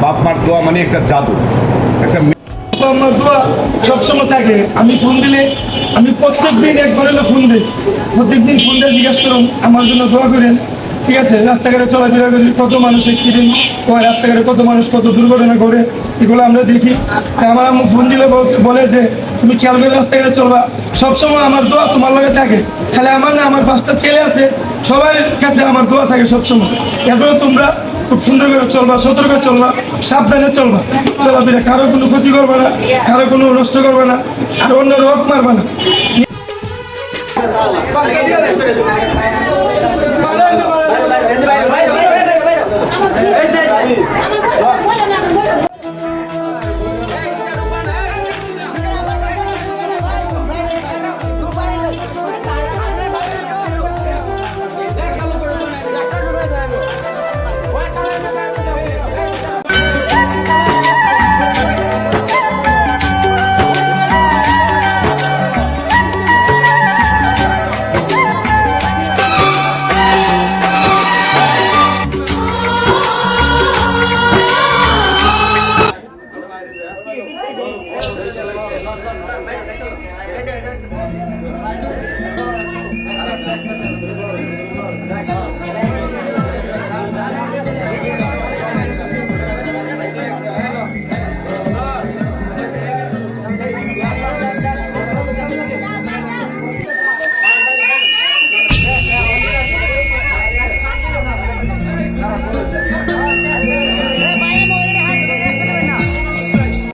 বাপ মার দোয়া মানে একটা জাদু, একটা আমার দোয়া সবসময় থাকে। আমি ফোন দিলে আমি প্রত্যেকদিন একবার হলে ফোন দিই, প্রত্যেকদিন ফোন দিয়ে জিজ্ঞাসা করুন আমার জন্য দোয়া করেন। ঠিক আছে, রাস্তাঘাটে চলাফেরা করি, কত মানুষ অ্যাক্সিডেন্ট হয়, রাস্তাঘাটে কত মানুষ কত দুর্ঘটনা করে, এগুলো আমরা দেখি। তাই আমার আম্মু ফোন দিলে বলে যে তুমি খেয়াল করে রাস্তাঘাটে চলবা, সবসময় আমার দোয়া তোমার লগে থাকে। খালি আমার না, আমার 5টা ছেলে আছে, সবার কাছে আমার দোয়া থাকে সবসময়। এরপরে তোমরা খুব সুন্দর করে চলবা, সতর্ক চলবা, সাবধানে চলবা, চলাফেরা কারো কোনো ক্ষতি করবে না, কারো কোনো নষ্ট করবে না, আর অন্য রোগ মারবে না। এই যে